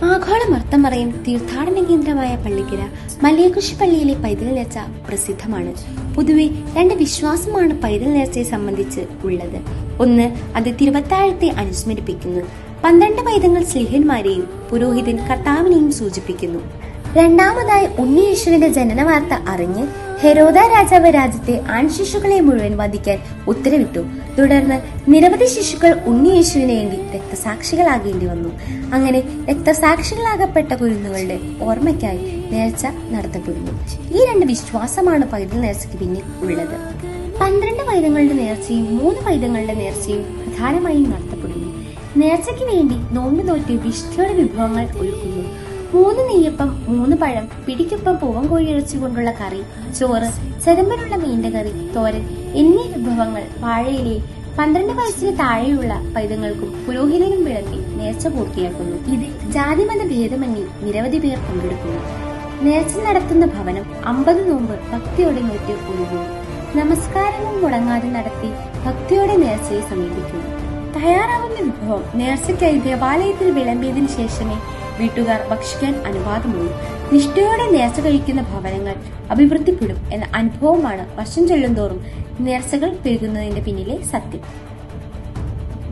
ആഗോളമർത്തം പറയും തീർത്ഥാടന കേന്ദ്രമായ പള്ളിക്കര മലയക്കുശി പള്ളിയിലെ പൈതൽ നേർച്ച പ്രസിദ്ധമാണ്. പൊതുവെ രണ്ട് വിശ്വാസമാണ് പൈതൽ നേർച്ചയെ സംബന്ധിച്ച് ഉള്ളത്. ഒന്ന്, അത് തിരുവത്താഴത്തെ അനുസ്മരിപ്പിക്കുന്നു. 12 പൈതങ്ങൾ സ്ലീഹന്മാരെയും പുരോഹിതൻ കർത്താവിനെയും സൂചിപ്പിക്കുന്നു. രണ്ടാമതായി, ഉണ്ണിയേശുവിന്റെ ജനന വാർത്ത അറിഞ്ഞ് ഹെരോദ രാജാവ് രാജ്യത്തെ ആൺശിശുക്കളെ മുഴുവൻ വധിക്കാൻ ഉത്തരവിട്ടു. തുടർന്ന് നിരവധി ശിശുക്കൾ ഉണ്ണിയേശുവിന് വേണ്ടി രക്തസാക്ഷികളാകേണ്ടി വന്നു. അങ്ങനെ രക്തസാക്ഷികളാകപ്പെട്ട കുരുന്നുകളുടെ ഓർമ്മയ്ക്കായി നേർച്ച നടത്തപ്പെടുന്നു. ഈ രണ്ട് വിശ്വാസമാണ് പൈതൽ നേർച്ചയ്ക്ക് പിന്നിൽ ഉള്ളത്. 12 പൈതങ്ങളുടെ നേർച്ചയും 3 പൈതങ്ങളുടെ നേർച്ചയും പ്രധാനമായും നടത്തപ്പെടുന്നു. നേർച്ചയ്ക്ക് വേണ്ടി നോമ്പ് നോറ്റ് വിശുദ്ധിയുടെ വിഭവങ്ങൾ ഒരുക്കുന്നു. 3 നെയ്യപ്പം, 3 പഴം, പിടിക്കൊപ്പം പൂവൻകോഴി ഇറച്ചി കൊണ്ടുള്ള കറി, ചോറ്, ചെരമ്പനുള്ള മീന്റെ കറി, തോരൻ എന്നീ വിഭവങ്ങൾ വാഴയിലെ 12 വയസ്സിന് താഴെയുള്ള പൈതങ്ങൾക്കും പുരോഹിതനും വിളമ്പി നേർച്ച പൂർത്തിയാക്കുന്നു. ഇതിൽ ജാതിമത ഭേദമന്യേ നിരവധി പേർ പങ്കെടുക്കുന്നു. നേർച്ച നടത്തുന്ന ഭവനം 50 നോമ്പ് ഭക്തിയോടെ നോറ്റ് ഒരുങ്ങുന്നു. നമസ്കാരങ്ങൾ മുടങ്ങാതെ നടത്തി ഭക്തിയോടെ നേർച്ചയെ സമീപിക്കുന്നു. തയ്യാറാവുന്ന വിഭവം നേർച്ചയ്ക്കായി ദേവാലയത്തിൽ വിളമ്പിയതിനു ശേഷമേ വീട്ടുകാർ ഭക്ഷിക്കാൻ അനുവാദമുള്ളൂ. നിഷ്ഠയോടെ നേർച്ച കഴിക്കുന്ന ഭവനങ്ങൾ അഭിവൃദ്ധിപ്പെടും എന്ന അനുഭവമാണ് വർഷം ചെല്ലുന്തോറും നേർച്ചകൾ പെരുകുന്നതിന്റെ പിന്നിലെ സത്യം.